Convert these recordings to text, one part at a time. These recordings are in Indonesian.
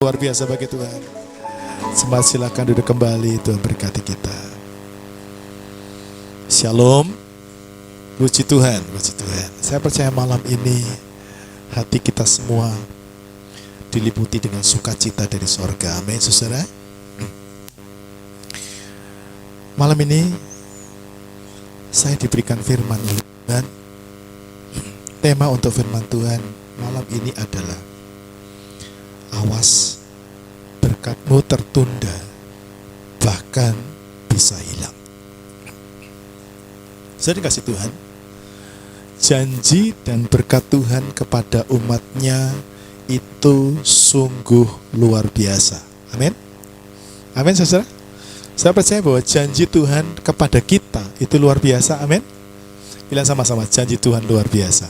luar biasa bagi Tuhan. Sembah silakan duduk kembali, Tuhan berkati kita. Shalom. Puji Tuhan, puji Tuhan. Saya percaya malam ini hati kita semua diliputi dengan sukacita dari sorga. Amin, saudara. Malam ini saya diberikan firman oleh Tuhan. Tema untuk firman Tuhan malam ini adalah awas, berkatmu tertunda, bahkan bisa hilang. Saya dikasih Tuhan, janji dan berkat Tuhan kepada umatnya itu sungguh luar biasa. Amin. Amin, saudara. Saya percaya bahwa janji Tuhan kepada kita itu luar biasa. Amin. Bilang sama-sama, janji Tuhan luar biasa.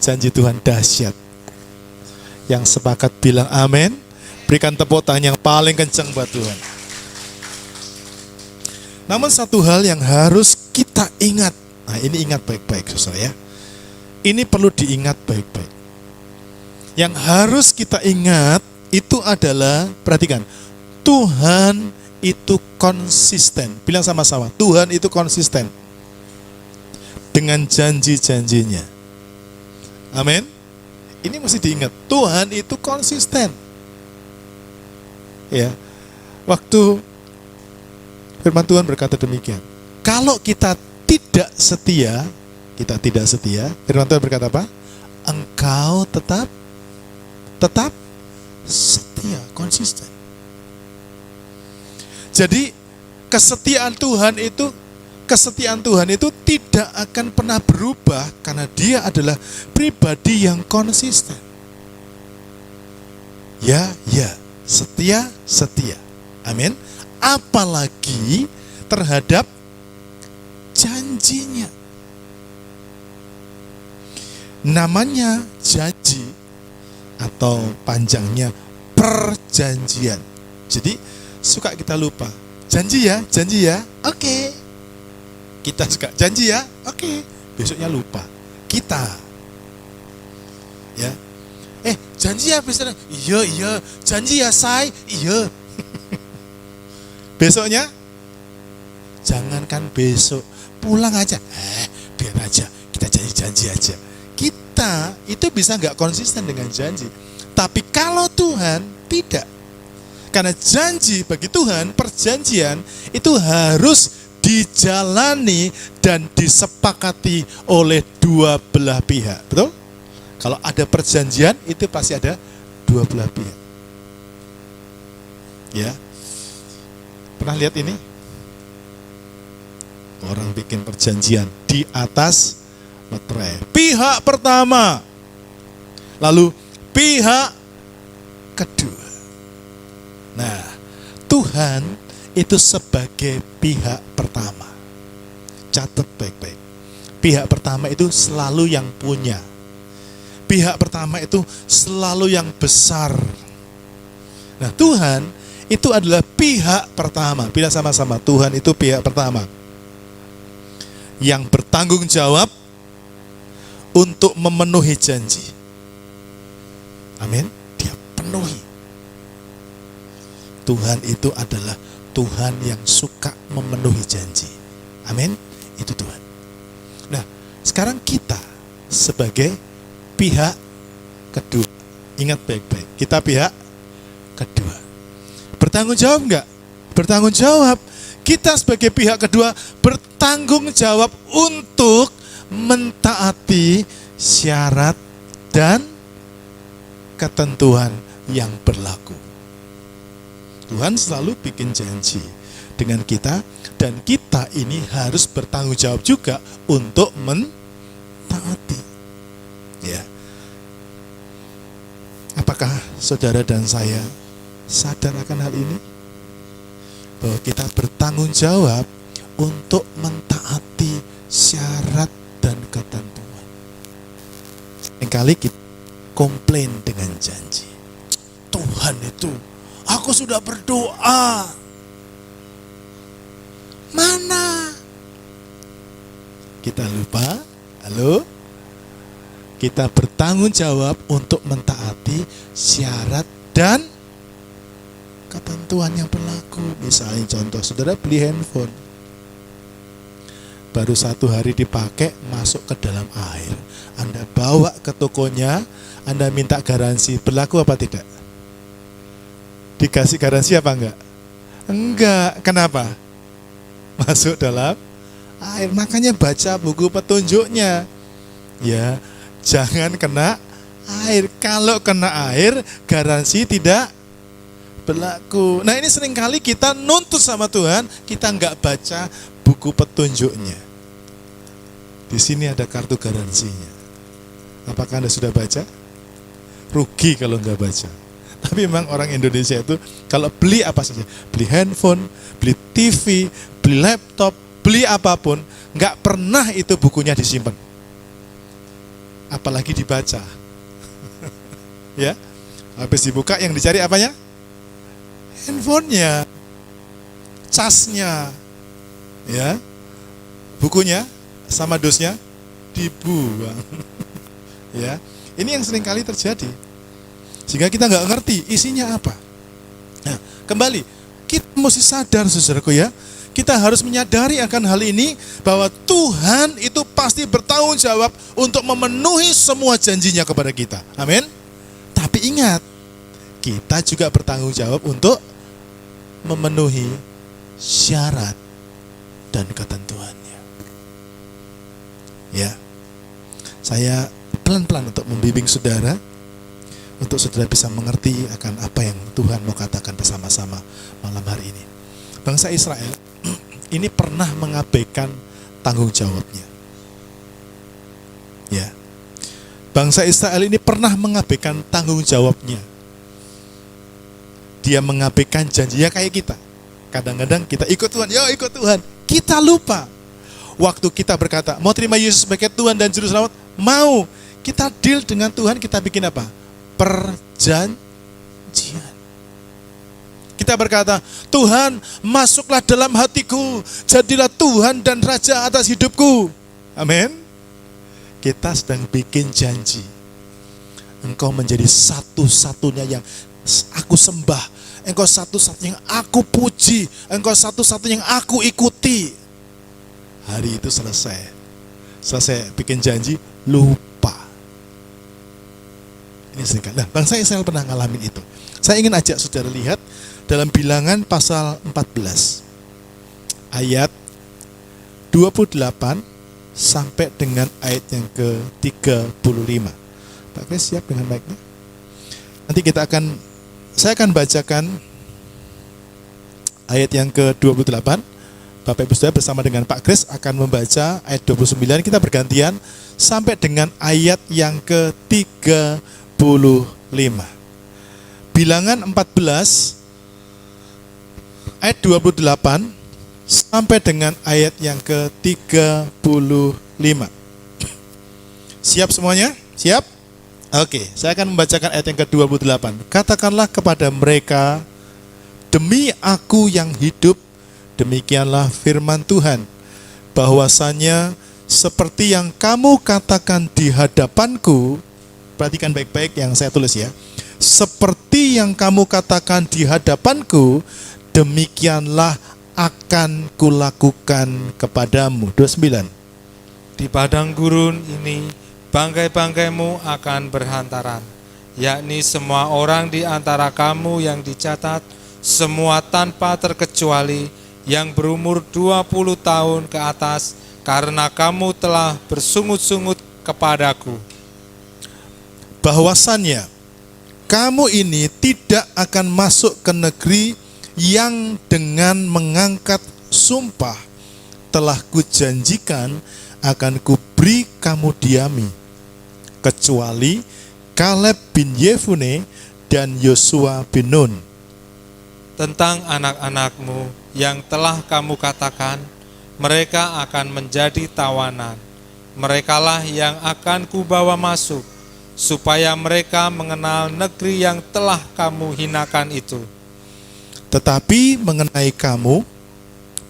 Janji Tuhan dahsyat. Yang sepakat bilang amin. Berikan tepuk tangan yang paling kencang buat Tuhan. Namun satu hal yang harus kita ingat. Nah, ini ingat baik-baik, saudara ya. Ini perlu diingat baik-baik. Yang harus kita ingat itu adalah, perhatikan, Tuhan itu konsisten. Bilang sama-sama, Tuhan itu konsisten dengan janji-janjinya. Amin. Ini mesti diingat, Tuhan itu konsisten. Ya. Waktu firman Tuhan berkata demikian. Kalau kita tidak setia, firman Tuhan berkata apa? Engkau tetap setia, konsisten. Jadi kesetiaan Tuhan itu tidak akan pernah berubah karena Dia adalah pribadi yang konsisten. Ya, setia. Amin. Apalagi terhadap janjinya. Namanya janji atau panjangnya perjanjian. Jadi suka kita lupa. Janji ya. Oke. Kita suka janji ya. Oke. Besoknya lupa. Kita. Ya. Janji ya besok. Iya. Janji ya, say. Iya. Besoknya jangankan besok, pulang aja. Biar aja, kita janji aja. Kita itu bisa nggak konsisten dengan janji. Tapi kalau Tuhan tidak. Karena janji bagi Tuhan, perjanjian itu harus dijalani dan disepakati oleh dua belah pihak. Betul? Kalau ada perjanjian itu pasti ada dua belah pihak. Ya. Pernah lihat ini? Orang bikin perjanjian di atas materai. Pihak pertama, lalu pihak kedua. Nah, Tuhan itu sebagai pihak pertama. Catat baik-baik. Pihak pertama itu selalu yang punya. Pihak pertama itu selalu yang besar. Nah, Tuhan itu adalah pihak pertama. Bila sama-sama, Tuhan itu pihak pertama yang bertanggung jawab untuk memenuhi janji. Amin. Dia penuhi. Tuhan itu adalah Tuhan yang suka memenuhi janji. Amin. Itu Tuhan. Nah, sekarang kita sebagai pihak kedua. Ingat baik-baik. Kita pihak kedua. Bertanggung jawab enggak? Bertanggung jawab. Kita sebagai pihak kedua bertanggung jawab untuk mentaati syarat dan ketentuan yang berlaku. Tuhan selalu bikin janji dengan kita dan kita ini harus bertanggung jawab juga untuk mentaati. Ya. Apakah saudara dan saya sadar akan hal ini? Bahwa kita bertanggung jawab untuk mentaati syarat dan ketentuan. Kali kita komplain dengan janji. Tuhan itu, aku sudah berdoa. Mana? Kita lupa, halo? Kita bertanggung jawab untuk mentaati syarat dan ketentuan yang berlaku. Misalnya contoh, saudara beli handphone, baru 1 hari dipakai, masuk ke dalam air. Anda bawa ke tokonya, Anda minta garansi, berlaku apa tidak? Dikasih garansi apa enggak? Enggak. Kenapa? Masuk dalam air. Makanya baca buku petunjuknya. Ya, jangan kena air. Kalau kena air, garansi tidak berlaku. Nah, ini seringkali kita nuntut sama Tuhan, kita enggak baca buku petunjuknya. Di sini ada kartu garansinya. Apakah Anda sudah baca? Rugi kalau enggak baca. Tapi memang orang Indonesia itu kalau beli apa saja, beli handphone, beli TV, beli laptop, beli apapun, enggak pernah itu bukunya disimpan. Apalagi dibaca. Ya. Habis dibuka yang dicari apanya? Handphonenya, casnya, ya, bukunya sama dosnya dibuang. Ya, ini yang sering kali terjadi. Sehingga kita nggak ngerti isinya apa. Nah, kembali, kita mesti sadar, saudaraku ya, kita harus menyadari akan hal ini, bahwa Tuhan itu pasti bertanggung jawab untuk memenuhi semua janjinya kepada kita. Amin. Tapi ingat, kita juga bertanggung jawab untuk memenuhi syarat dan ketentuannya. Ya, saya pelan-pelan untuk membimbing saudara, untuk saudara bisa mengerti akan apa yang Tuhan mau katakan bersama-sama malam hari ini. Bangsa Israel ini pernah mengabaikan tanggung jawabnya. Ya, bangsa Israel ini pernah mengabaikan tanggung jawabnya. Dia mengabaikan janjinya kayak kita. Kadang-kadang kita ikut Tuhan, yo ikut Tuhan. Kita lupa. Waktu kita berkata, mau terima Yesus sebagai Tuhan dan Juru Selamat, mau. Kita deal dengan Tuhan, kita bikin apa? Perjanjian. Kita berkata, Tuhan masuklah dalam hatiku, jadilah Tuhan dan Raja atas hidupku. Amin. Kita sedang bikin janji. Engkau menjadi satu-satunya yang aku sembah, engkau satu-satunya yang aku puji, engkau satu-satunya yang aku ikuti. Hari itu selesai bikin janji, lupa. Ini seringkali. Nah, bangsa Israel pernah ngalamin itu. Saya ingin ajak saudara lihat dalam Bilangan pasal 14 ayat 28 sampai dengan ayat yang ke-35. Pak Kris siap dengan baiknya? Nanti saya akan bacakan ayat yang ke-28. Bapak Ibu Saudara bersama dengan Pak Kris akan membaca ayat 29. Kita bergantian sampai dengan ayat yang ke-35. Bilangan 14 ayat 28 sampai dengan ayat yang ke-35. Siap semuanya? Siap? Oke, saya akan membacakan ayat yang ke-28. Katakanlah kepada mereka, demi aku yang hidup, demikianlah firman Tuhan, bahwasanya seperti yang kamu katakan di hadapanku, perhatikan baik-baik yang saya tulis ya, seperti yang kamu katakan di hadapanku, demikianlah akan kulakukan kepadamu. 29. Di padang gurun ini, bangkai-bangkaimu akan berhantaran, yakni semua orang di antara kamu yang dicatat, semua tanpa terkecuali, yang berumur 20 tahun ke atas, karena kamu telah bersungut-sungut kepadaku. Bahwasannya kamu ini tidak akan masuk ke negeri yang dengan mengangkat sumpah telah kujanjikan akan kuberi kamu diami, kecuali Kaleb bin Yefune dan Yosua bin Nun. Tentang anak-anakmu yang telah kamu katakan, mereka akan menjadi tawanan. Merekalah yang akan kubawa masuk, supaya mereka mengenal negeri yang telah kamu hinakan itu. Tetapi mengenai kamu,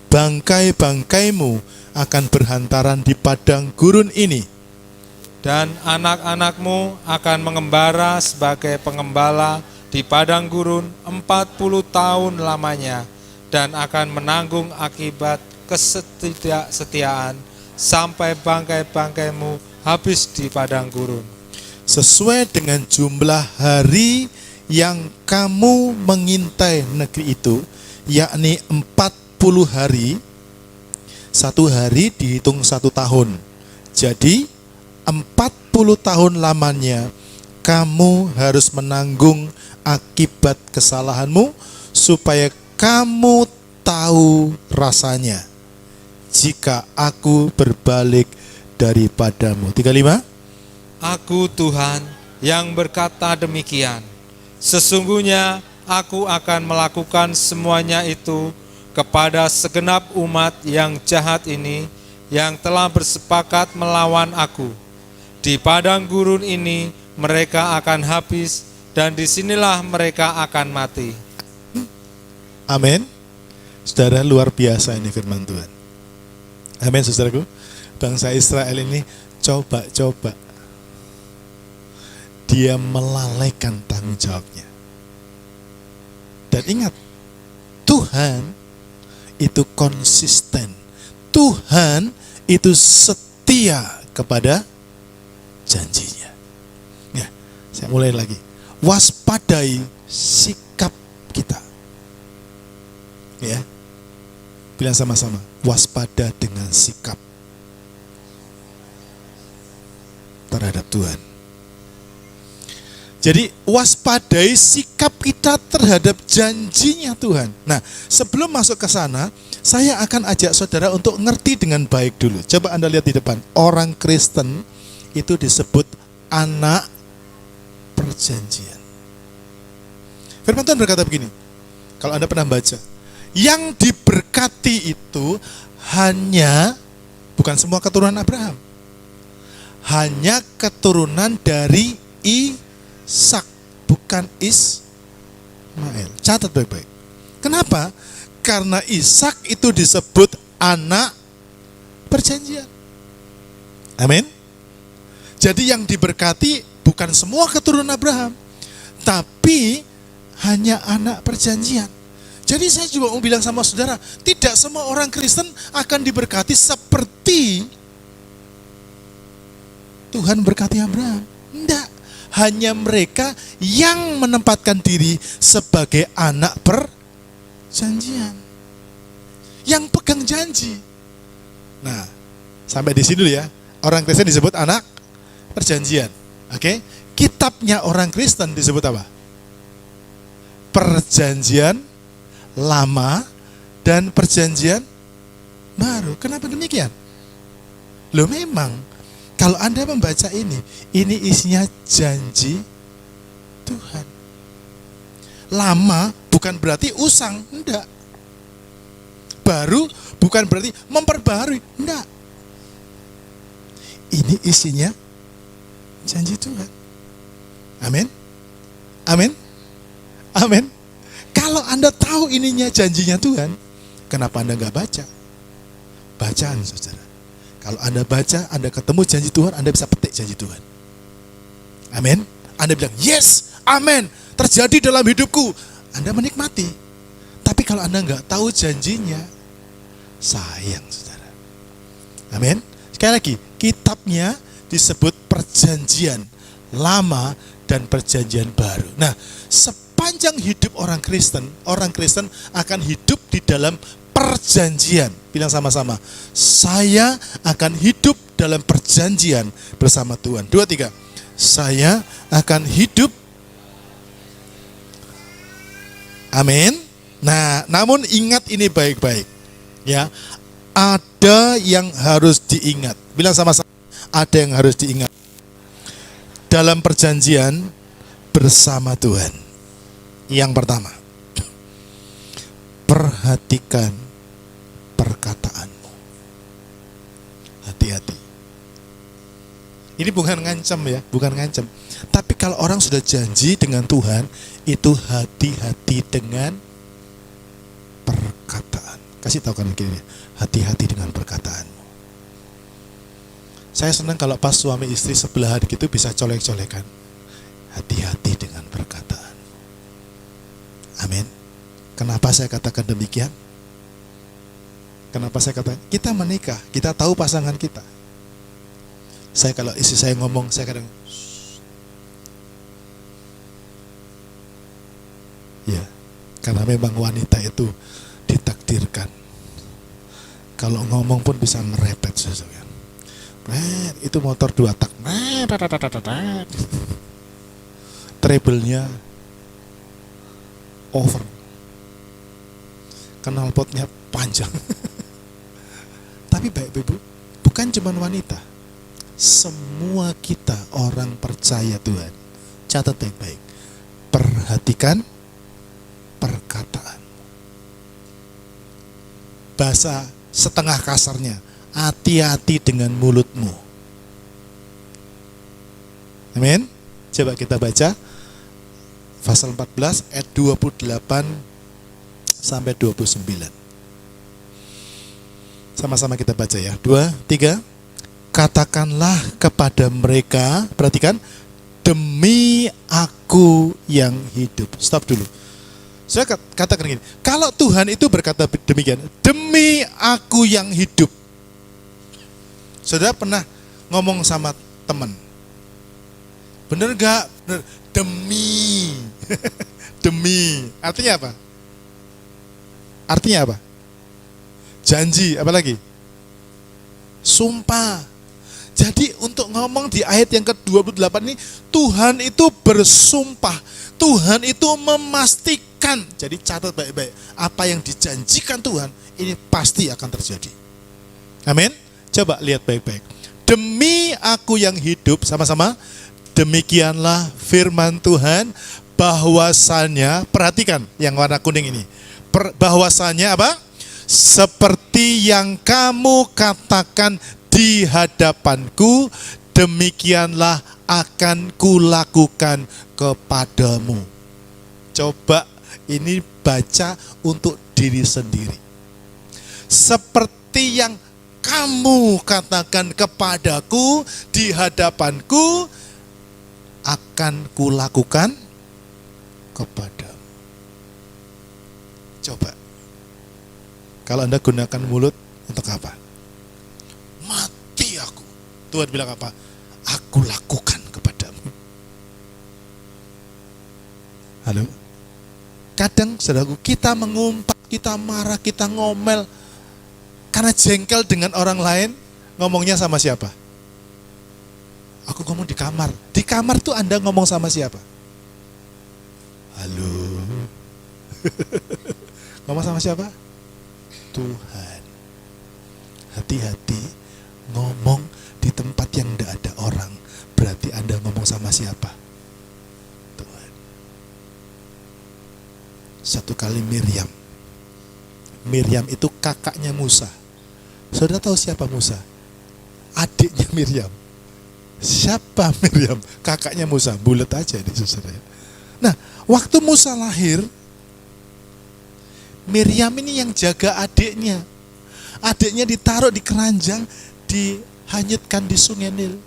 bangkai-bangkaimu akan berhantaran di padang gurun ini. Dan anak-anakmu akan mengembara sebagai pengembala di padang gurun 40 tahun lamanya dan akan menanggung akibat ketidaksetiaan sampai bangkai-bangkaimu habis di padang gurun. Sesuai dengan jumlah hari yang kamu mengintai negeri itu, yakni 40 hari, satu hari dihitung 1 tahun. Jadi 40 tahun lamanya kamu harus menanggung akibat kesalahanmu, supaya kamu tahu rasanya jika aku berbalik daripadamu. 35. Aku Tuhan yang berkata demikian. Sesungguhnya aku akan melakukan semuanya itu kepada segenap umat yang jahat ini, yang telah bersepakat melawan aku. Di padang gurun ini mereka akan habis, dan disinilah mereka akan mati. Amin. Saudara, luar biasa ini firman Tuhan. Amin, saudaraku. Bangsa Israel ini coba-coba dia melalaikan tanggung jawabnya. Dan ingat, Tuhan itu konsisten. Tuhan itu setia kepada janjinya. Ya, saya mulai lagi. Waspadai sikap kita. Ya. Bilang sama-sama, waspada dengan sikap terhadap Tuhan. Jadi waspadai sikap kita terhadap janjinya Tuhan. Nah, sebelum masuk ke sana, saya akan ajak saudara untuk ngerti dengan baik dulu. Coba Anda lihat di depan. Orang Kristen itu disebut anak perjanjian. Firman Tuhan berkata begini. Kalau Anda pernah baca, yang diberkati itu hanya, bukan semua keturunan Abraham, hanya keturunan dari Ishak, bukan Ismail. Catat baik-baik. Kenapa? Karena Ishak itu disebut anak perjanjian. Amin. Jadi yang diberkati bukan semua keturunan Abraham, tapi hanya anak perjanjian. Jadi saya juga mau bilang sama saudara, tidak semua orang Kristen akan diberkati seperti Tuhan berkati Abraham. Tidak. Hanya mereka yang menempatkan diri sebagai anak perjanjian, yang pegang janji. Nah, sampai di sini dulu ya. Orang Kristen disebut anak perjanjian. Oke? Kitabnya orang Kristen disebut apa? Perjanjian lama dan perjanjian baru. Kenapa demikian? Loh, memang kalau Anda membaca ini isinya janji Tuhan. Lama bukan berarti usang, enggak. Baru bukan berarti memperbarui, enggak. Ini isinya janji Tuhan. Amin. Amin. Amin. Kalau Anda tahu ininya janjinya Tuhan, kenapa Anda enggak baca? Bacaan, saudara. Kalau Anda baca, Anda ketemu janji Tuhan, Anda bisa petik janji Tuhan. Amin. Anda bilang, yes, amin, terjadi dalam hidupku. Anda menikmati. Tapi kalau Anda nggak tahu janjinya, sayang, saudara. Amin. Sekali lagi, kitabnya disebut perjanjian lama dan perjanjian baru. Nah, sepanjang hidup orang Kristen akan hidup di dalam perjanjian. Bilang sama-sama, saya akan hidup dalam perjanjian bersama Tuhan. 2, 3. Saya akan hidup. Amin. Nah, namun ingat ini baik-baik. Ya, ada yang harus diingat. Bilang sama-sama, ada yang harus diingat. Dalam perjanjian bersama Tuhan. Yang pertama, perhatikan perkataanmu. Hati-hati. Ini bukan ngancam ya, bukan ngancam. Tapi kalau orang sudah janji dengan Tuhan, itu hati-hati dengan perkataan. Kasih tahu kan kiri, hati-hati dengan perkataanmu. Saya senang kalau pas suami istri sebelahan gitu bisa colek-colekan. Hati-hati dengan perkataan. Kenapa saya katakan demikian? Kenapa saya katakan? Kita menikah, kita tahu pasangan kita. Saya kalau istri saya ngomong, saya kadang, ya, karena memang wanita itu ditakdirkan. Kalau ngomong pun bisa merepet, saudara. Itu motor 2 tak. Treble-nya over. Knalpotnya panjang. Tapi baik Ibu, bukan cuma wanita. Semua kita orang percaya Tuhan. Catat baik-baik. Perhatikan perkataan. Bahasa setengah kasarnya, hati-hati dengan mulutmu. Amin. Coba kita baca pasal 14 ayat 28 sampai 29. Sama-sama kita baca ya. 2, 3. Katakanlah kepada mereka, perhatikan, demi aku yang hidup. Stop dulu. Saya katakan gini, kalau Tuhan itu berkata demikian, demi aku yang hidup. Saudara pernah ngomong sama teman, bener gak? Bener. Demi. Demi. Artinya apa? Artinya apa? Janji, apa lagi? Sumpah. Jadi untuk ngomong di ayat yang ke-28 ini, Tuhan itu bersumpah. Tuhan itu memastikan. Jadi catat baik-baik. Apa yang dijanjikan Tuhan, ini pasti akan terjadi. Amin. Coba lihat baik-baik. Demi aku yang hidup, sama-sama. Demikianlah firman Tuhan, bahwasannya, perhatikan yang warna kuning ini. Bahwasannya apa? Seperti yang kamu katakan di hadapanku, demikianlah akan kulakukan kepadamu. Coba ini baca untuk diri sendiri. Seperti yang kamu katakan kepadaku di hadapanku, akan kulakukan kepadamu. Coba. Kalau Anda gunakan mulut untuk apa? Mati aku. Tuhan bilang apa? Aku lakukan kepadamu. Halo? Kadang, saudaraku, kita mengumpat, kita marah, kita ngomel. Karena jengkel dengan orang lain, ngomongnya sama siapa? Aku ngomong di kamar. Di kamar tuh Anda ngomong sama siapa? Halo? Ngomong sama siapa? Tuhan. Hati-hati ngomong di tempat yang tidak ada orang. Berarti Anda ngomong sama siapa? Tuhan. Satu kali Miriam. Miriam itu kakaknya Musa. Saudara tahu siapa Musa? Adiknya Miriam. Siapa Miriam? Kakaknya Musa. Bulat aja ini saudara. Nah, waktu Musa lahir, Miriam ini yang jaga adiknya. Adiknya ditaruh di keranjang, dihanyutkan di sungai Nil.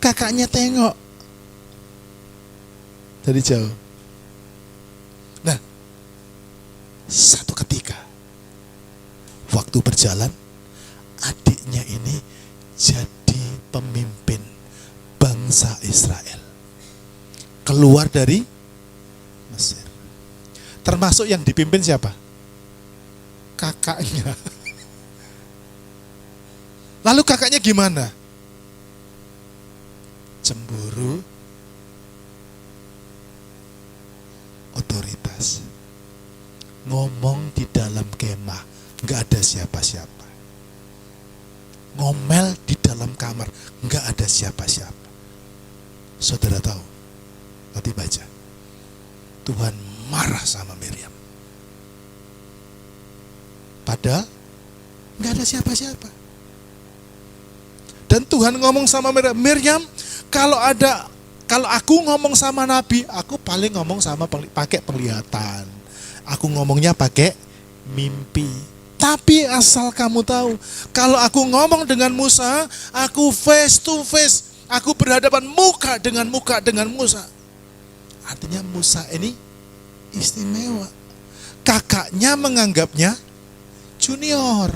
Kakaknya tengok dari jauh. Nah, satu ketika, waktu berjalan, adiknya ini jadi pemimpin bangsa Israel. Keluar dari Mesir. Termasuk yang dipimpin siapa? Kakaknya. Lalu kakaknya gimana? Cemburu, otoritas. Ngomong di dalam kemah, nggak ada siapa-siapa. Ngomel di dalam kamar, nggak ada siapa-siapa. Saudara tahu? Nanti baca. Tuhan marah sama Miriam. Padahal nggak ada siapa-siapa. Dan Tuhan ngomong sama Miriam, Miriam, kalau aku ngomong sama Nabi, aku paling ngomong sama pakai penglihatan. Aku ngomongnya pakai mimpi. Tapi asal kamu tahu, kalau aku ngomong dengan Musa, aku face to face, aku berhadapan muka dengan Musa. Artinya Musa ini istimewa. kakaknya menganggapnya junior.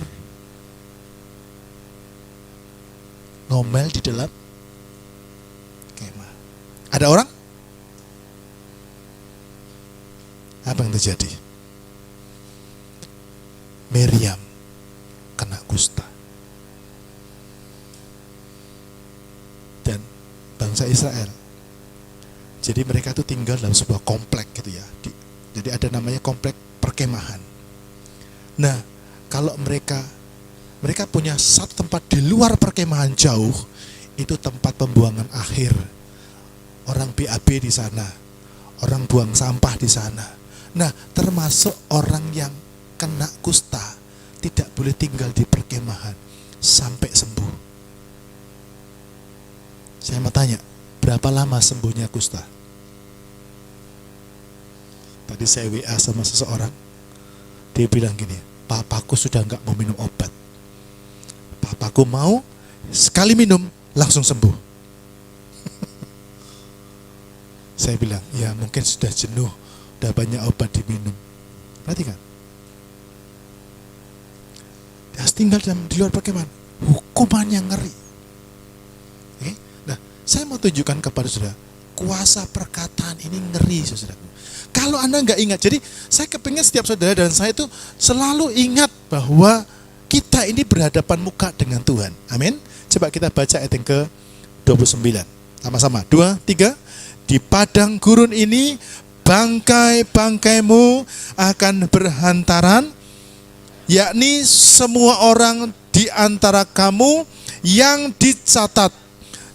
Ngomel di dalam kemah. Ada orang? Apa yang terjadi? Miriam kena kusta. Dan bangsa Israel. Jadi mereka tuh tinggal dalam sebuah komplek gitu ya. Jadi ada namanya komplek perkemahan. Nah, kalau mereka punya satu tempat di luar perkemahan jauh, itu tempat pembuangan akhir. Orang BAB di sana, orang buang sampah di sana. Nah, termasuk orang yang kena kusta tidak boleh tinggal di perkemahan sampai sembuh. Saya mau tanya, berapa lama sembuhnya kusta? Tadi saya WA sama seseorang, dia bilang gini, papaku sudah nggak mau minum obat. Papaku mau sekali minum langsung sembuh. Saya bilang, ya mungkin sudah jenuh, udah banyak obat diminum. Perhatikan. Dia tinggal di luar perkemahan, hukuman yang ngeri. Oke? Nah, saya mau tunjukkan kepada saudara, kuasa perkataan ini ngeri, saudaraku. Kalau Anda nggak ingat, jadi saya kepingin setiap saudara dan saya itu selalu ingat bahwa kita ini berhadapan muka dengan Tuhan. Amin. Coba kita baca ayat yang ke-29. Sama-sama. 2, 3. Di padang gurun ini bangkai-bangkaimu akan berhantaran, yakni semua orang di antara kamu yang dicatat,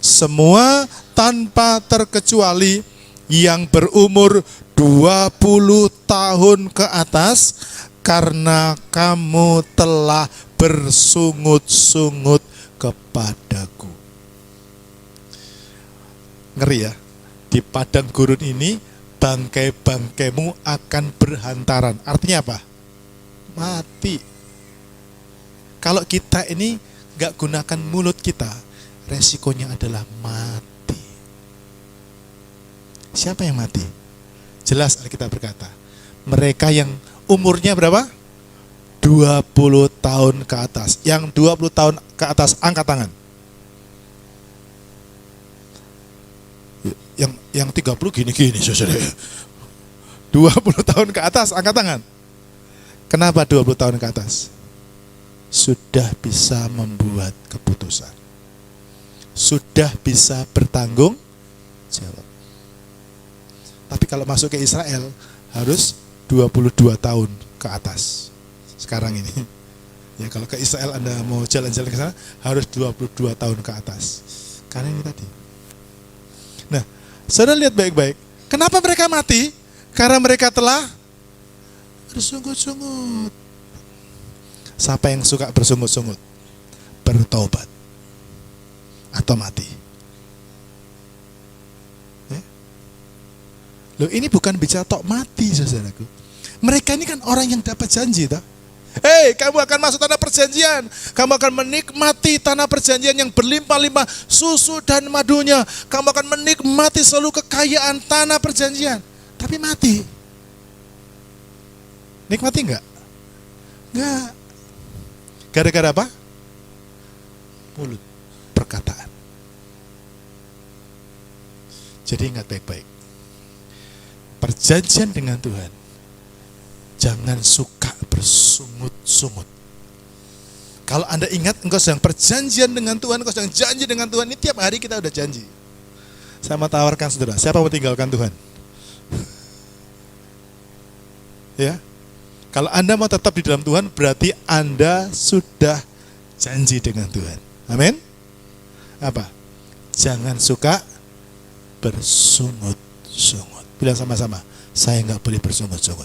semua tanpa terkecuali yang berumur 20 tahun ke atas, karena kamu telah bersungut-sungut kepadaku. Ngeri ya. Di padang gurun ini bangkai-bangkaimu akan berhantaran. Artinya apa? Mati. Kalau kita ini gak gunakan mulut kita, resikonya adalah mati. Siapa yang mati? Jelas Alkitab berkata, mereka yang umurnya berapa? 20 tahun ke atas. Yang 20 tahun ke atas, angkat tangan. Yang 30 gini-gini, saudara. 20 tahun ke atas, angkat tangan. Kenapa 20 tahun ke atas? Sudah bisa membuat keputusan. Sudah bisa bertanggung jawab. Tapi kalau masuk ke Israel, harus 22 tahun ke atas. Sekarang ini. Ya, kalau ke Israel Anda mau jalan-jalan ke sana, harus 22 tahun ke atas. Karena ini tadi. Nah, saudara lihat baik-baik. Kenapa mereka mati? Karena mereka telah bersungut-sungut. Siapa yang suka bersungut-sungut? Bertobat. Atau mati. Ya? Loh, ini bukan bicara tok mati, saudaraku. Mereka ini kan orang yang dapat janji, tak? Hei, kamu akan masuk tanah perjanjian. Kamu akan menikmati tanah perjanjian yang berlimpah-limpah susu dan madunya. Kamu akan menikmati seluruh kekayaan tanah perjanjian. Tapi mati. Nikmati enggak? Enggak. Gara-gara apa? Mulut, perkataan. Jadi ingat baik-baik. Perjanjian dengan Tuhan, jangan suka bersungut-sungut. Kalau Anda ingat, engkau sedang perjanjian dengan Tuhan, engkau sedang janji dengan Tuhan, ini tiap hari kita udah janji. Saya mau tawarkan saudara, siapa mau tinggalkan Tuhan? Ya, kalau Anda mau tetap di dalam Tuhan, berarti Anda sudah janji dengan Tuhan. Amin. Apa? Jangan suka bersungut-sungut. Bilang sama-sama, saya nggak boleh bersungut-sungut.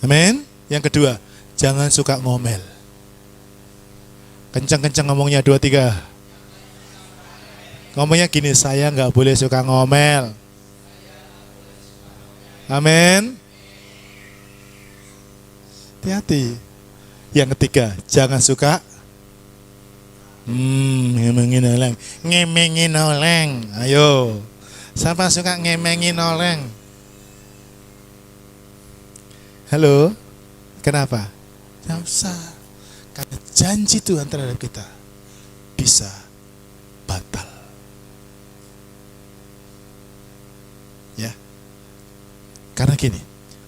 Amin. Yang kedua, jangan suka ngomel. Kencang-kencang ngomongnya, 2, 3. Ngomongnya gini, saya nggak boleh suka ngomel. Amin. Hati-hati. Yang ketiga, jangan suka ngemengin oleng. Ngemengin oleng. Ayo. Siapa suka ngemengin oleng? Halo? Kenapa? Tidak usah. Karena janji Tuhan terhadap kita bisa batal. Ya. Karena gini,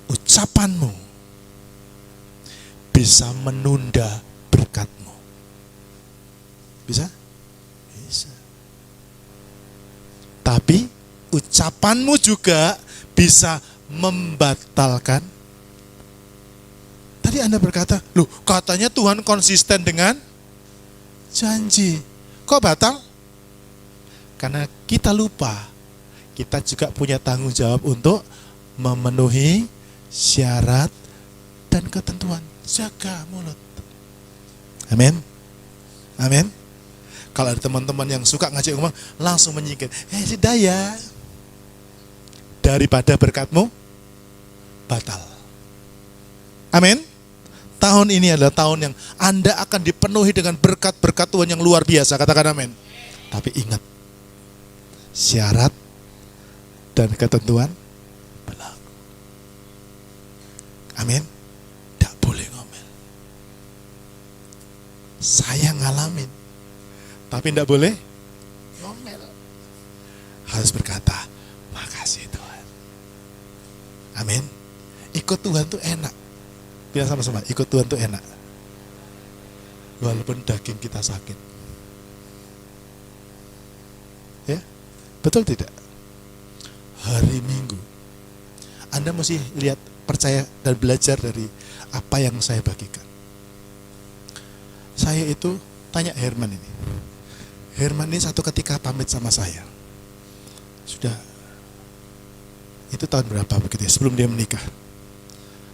ucapanmu bisa menunda berkatmu. Bisa? Bisa. Tapi ucapanmu juga bisa membatalkan. Tadi Anda berkata, loh katanya Tuhan konsisten dengan janji. Kok batal? Karena kita lupa, kita juga punya tanggung jawab untuk memenuhi syarat dan ketentuan. Jaga mulut. Amin. Amin. Kalau ada teman-teman yang suka ngajak ngomong, langsung menyingkir. Daya. Daripada berkatmu batal. Amin. Tahun ini adalah tahun yang Anda akan dipenuhi dengan berkat-berkat Tuhan yang luar biasa. Katakan amin. Tapi ingat, syarat dan ketentuan berlaku. Amin. Tidak boleh ngomel. Saya ngalamin. Tapi tidak boleh ngomel. Harus berkata, makasih Tuhan. Amin. Ikut Tuhan tuh enak. Bilang sama-sama, ikut Tuhan tuh enak. Walaupun daging kita sakit. Ya, betul tidak? Hari Minggu, Anda mesti lihat, percaya dan belajar dari apa yang saya bagikan. Saya itu tanya Herman ini. Herman ini satu ketika pamit sama saya. Sudah, itu tahun berapa begitu ya, sebelum dia menikah.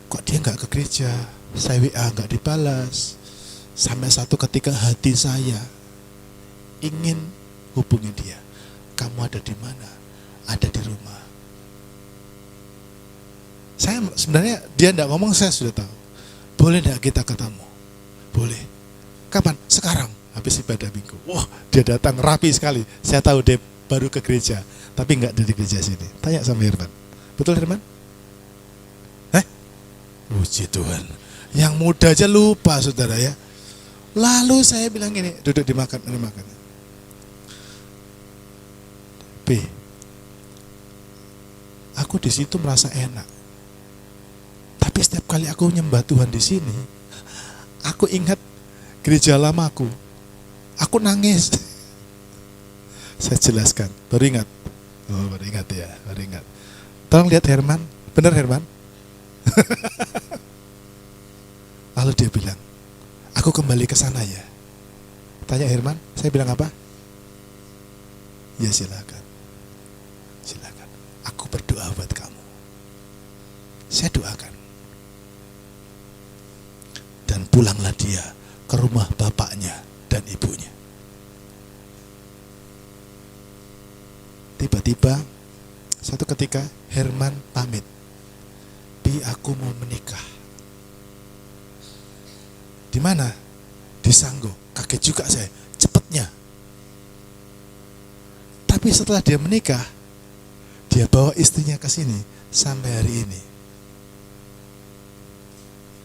Kok dia nggak ke gereja, saya WA nggak dibalas. Sampai satu ketika hati saya ingin hubungi dia. Kamu ada di mana? Ada di rumah. Saya sebenarnya dia nggak ngomong, saya sudah tahu. Boleh nggak kita ketemu? Boleh. Kapan? Sekarang. Habis ibadah minggu. Wah, dia datang rapi sekali. Saya tahu dia baru ke gereja, tapi nggak dari gereja sini. Tanya sama Herman. Betul Herman? Puji Tuhan. Yang muda aja lupa saudara ya. Lalu saya bilang gini, duduk dimakan. B, aku di situ merasa enak. Tapi setiap kali aku nyembah Tuhan di sini, aku ingat gereja lamaku. Aku nangis. Saya jelaskan, baru ingat. Oh, baru ingat ya, baru ingat. Tolong lihat Herman, benar Herman? Lalu dia bilang, aku kembali ke sana ya. Tanya Herman, saya bilang apa? Ya silakan. Silakan. Aku berdoa buat kamu. Saya doakan. Dan pulanglah dia ke rumah bapaknya dan ibunya. Tiba-tiba satu ketika Herman pamit. Aku mau menikah. Di mana? Di Sanggo. Kaget juga saya, cepatnya. Tapi setelah dia menikah, dia bawa istrinya ke sini sampai hari ini.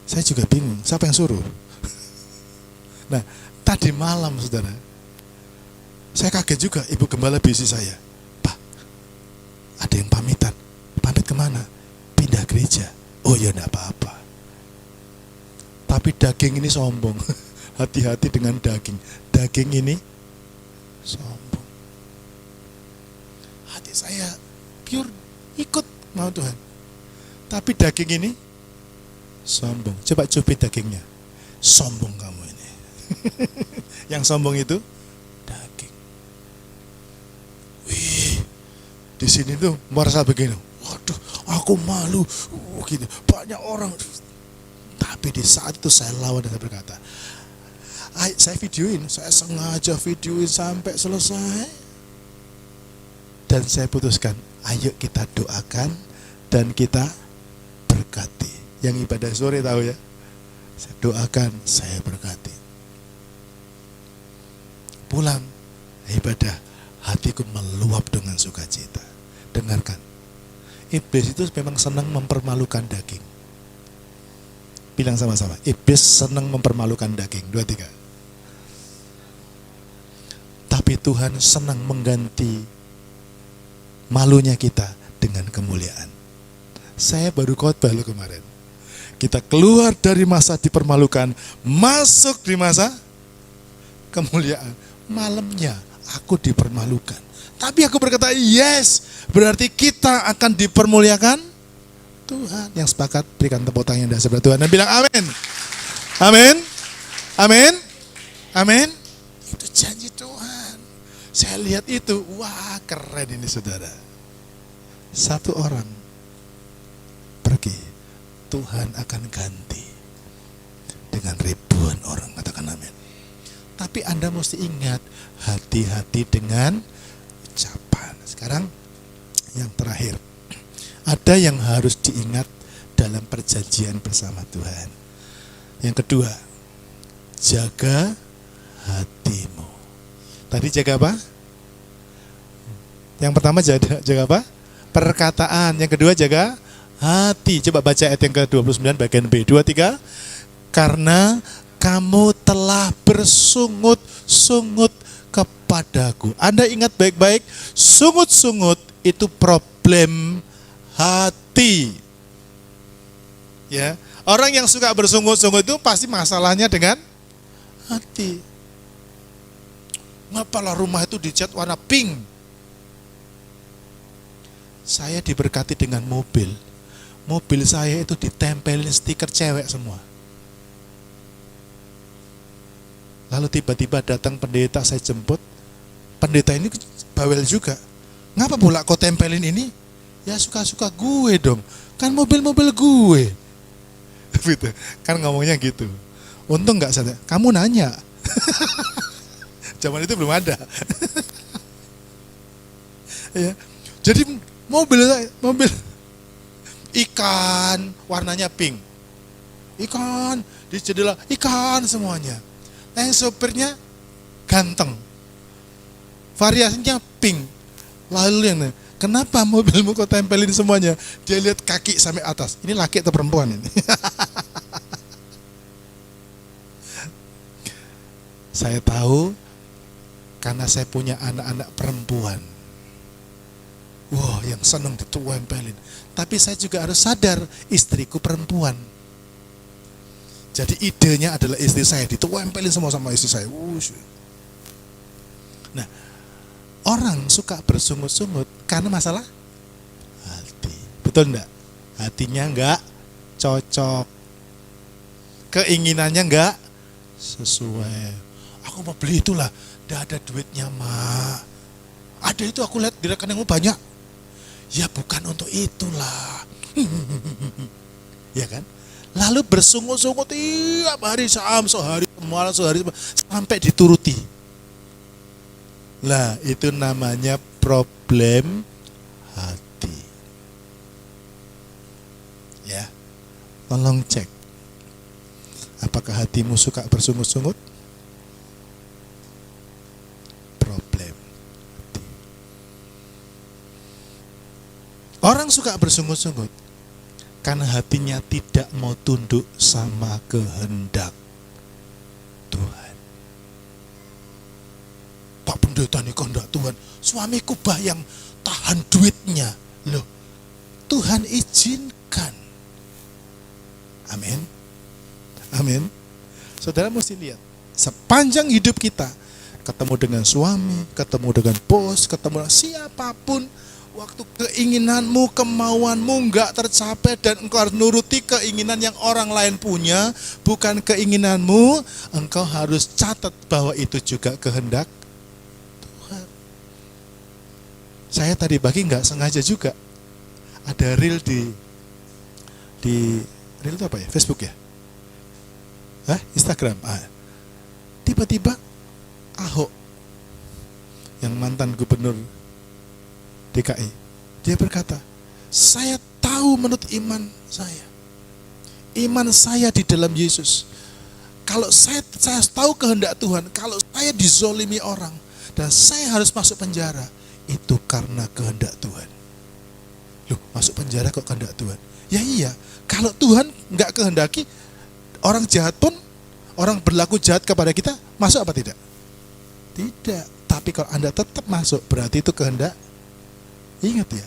Saya juga bingung, siapa yang suruh? Nah, tadi malam saudara, saya kaget juga, ibu gembala bisi saya. Pak, ada yang pamitan. Pamit kemana? Pindah gereja. Oh ya enggak apa-apa. Tapi daging ini sombong. Hati-hati dengan daging. Daging ini sombong. Hati saya pure ikut mau Tuhan. Tapi daging ini sombong. Coba cubit dagingnya. Sombong kamu ini. Yang sombong itu daging. Wih, di sini tuh merasa begini. Waduh, aku malu. Gitu. Banyak orang. Tapi di saat itu saya lawan dan saya berkata, saya videoin, saya sengaja videoin sampai selesai. Dan saya putuskan, ayo kita doakan dan kita berkati. Yang ibadah sore tahu ya, saya doakan, saya berkati. Pulang ibadah, hatiku meluap dengan sukacita. Dengarkan, iblis itu memang senang mempermalukan daging. Bilang sama-sama, iblis senang mempermalukan daging. 2, 3. Tapi Tuhan senang mengganti malunya kita dengan kemuliaan. Saya baru khotbah loh kemarin. Kita keluar dari masa dipermalukan, masuk di masa kemuliaan. Malamnya aku dipermalukan. Tapi aku berkata, yes, berarti kita akan dipermuliakan Tuhan. Yang sepakat berikan tepuk tangan yang sebelah Tuhan dan bilang amin. Amin. Amin. Amin. Itu janji Tuhan. Saya lihat itu, wah keren ini saudara. Satu orang pergi, Tuhan akan ganti dengan ribuan orang, katakan amin. Tapi Anda mesti ingat, hati-hati dengan ucapan. Sekarang yang terakhir, ada yang harus diingat dalam perjanjian bersama Tuhan. Yang kedua, jaga hatimu. Tadi jaga apa? Yang pertama jaga apa? Perkataan. Yang kedua jaga hati. Coba baca ayat yang ke-29 bagian B. 2, 3. Karena kamu telah bersungut-sungut kepadaku. Anda ingat baik-baik, sungut-sungut itu problem hati. Ya, orang yang suka bersungut-sungut itu pasti masalahnya dengan hati. Ngapalah rumah itu dicat warna pink? Saya diberkati dengan mobil. Mobil saya itu ditempelin stiker cewek semua. Lalu tiba-tiba datang pendeta, saya jemput. Pendeta ini bawel juga. Ngapa pula kau tempelin ini? Ya suka-suka gue dong. Kan mobil-mobil gue. Gitu. Kan ngomongnya gitu. Untung gak sadar. Kamu nanya. Zaman itu belum ada. Ya. Jadi mobil ikan warnanya pink. Ikan di jendela ikan semuanya. Yang sopirnya ganteng. Variasinya pink. Lalu yang kenapa mobilmu kau tempelin semuanya? Dia lihat kaki sampai atas. Ini laki atau perempuan ini? Saya tahu karena saya punya anak-anak perempuan. Wah, yang senang ditempelin. Tapi saya juga harus sadar istriku perempuan. Jadi idenya adalah istri saya ditempelin semua sama istri saya. Nah, orang suka bersungut-sungut karena masalah hati. Betul enggak? Hatinya enggak cocok. Keinginannya enggak sesuai. Aku mau beli itulah, enggak ada duitnya, Mak. Ada itu aku lihat di rekeningmu banyak. Ya bukan untuk itulah. Ya kan? Lalu bersungut-sungut tiap hari sehari semalam sampai dituruti. Lah itu namanya problem hati. Ya, tolong cek. Apakah hatimu suka bersungut-sungut? Problem hati. Orang suka bersungut-sungut karena hatinya tidak mau tunduk sama kehendak Tuhan. Pak pendeta ini kehendak Tuhan, suamiku yang tahan duitnya. Loh, Tuhan izinkan. Amin. Amin. Saudara mesti lihat, sepanjang hidup kita, ketemu dengan suami, ketemu dengan bos, ketemu dengan siapapun, waktu keinginanmu, kemauanmu enggak tercapai dan engkau harus nuruti keinginan yang orang lain punya, bukan keinginanmu, engkau harus catat bahwa itu juga kehendak Tuhan. Saya tadi pagi enggak sengaja juga ada reel di reel itu apa ya? Facebook ya? Instagram. Tiba-tiba Ahok yang mantan gubernur DKI, dia berkata, saya tahu menurut iman saya di dalam Yesus. Kalau saya tahu kehendak Tuhan, kalau saya dizolimi orang dan saya harus masuk penjara, itu karena kehendak Tuhan. Loh, masuk penjara kok kehendak Tuhan? Ya iya, kalau Tuhan nggak kehendaki, orang jahat pun, orang berlaku jahat kepada kita, masuk apa tidak? Tidak. Tapi kalau Anda tetap masuk, berarti itu kehendak. Ingat ya,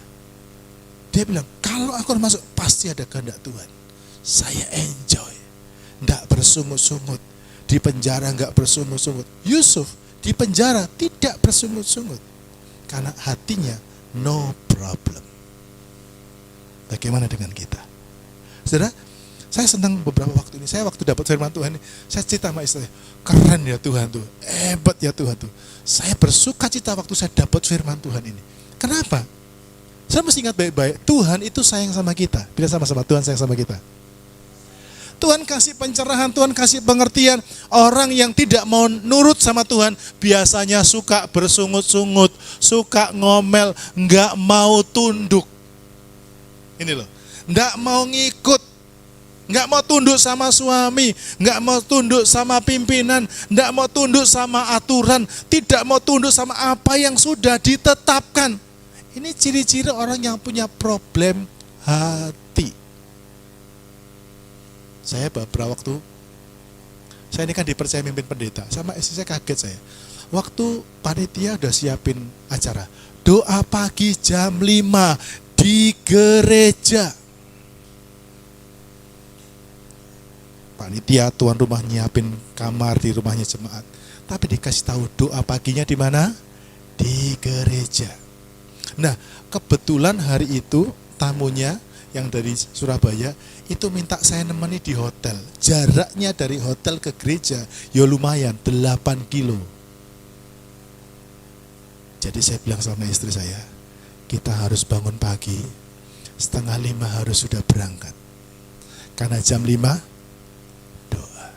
dia bilang, kalau aku masuk, pasti ada kehendak Tuhan. Saya enjoy, enggak bersungut-sungut. Di penjara enggak bersungut-sungut. Yusuf di penjara tidak bersungut-sungut. Karena hatinya no problem. Bagaimana dengan kita? Saudara, saya senang beberapa waktu ini. Saya waktu dapat firman Tuhan ini, saya cerita sama istri, keren ya Tuhan tuh, hebat ya Tuhan tuh. Saya bersuka cita waktu saya dapat firman Tuhan ini. Kenapa? Saya mesti ingat baik-baik, Tuhan itu sayang sama kita. Bila sama-sama, Tuhan sayang sama kita. Tuhan kasih pencerahan, Tuhan kasih pengertian. Orang yang tidak mau nurut sama Tuhan biasanya suka bersungut-sungut, suka ngomel, nggak mau tunduk. Ini loh, nggak mau ngikut, nggak mau tunduk sama suami, nggak mau tunduk sama pimpinan, nggak mau tunduk sama aturan, tidak mau tunduk sama apa yang sudah ditetapkan. Ini ciri-ciri orang yang punya problem hati. Saya beberapa waktu, saya ini kan dipercaya mimpin pendeta, sama istri saya kaget saya. Waktu panitia udah siapin acara, doa pagi jam 5 di gereja. Panitia tuan rumah nyiapin kamar di rumahnya jemaat. Tapi dikasih tahu doa paginya di mana? Di gereja. Nah, kebetulan hari itu tamunya yang dari Surabaya itu minta saya nemeni di hotel. Jaraknya dari hotel ke gereja ya lumayan 8 kilo. Jadi saya bilang sama istri saya, kita harus bangun pagi, 4:30 harus sudah berangkat. Karena jam 5 doa.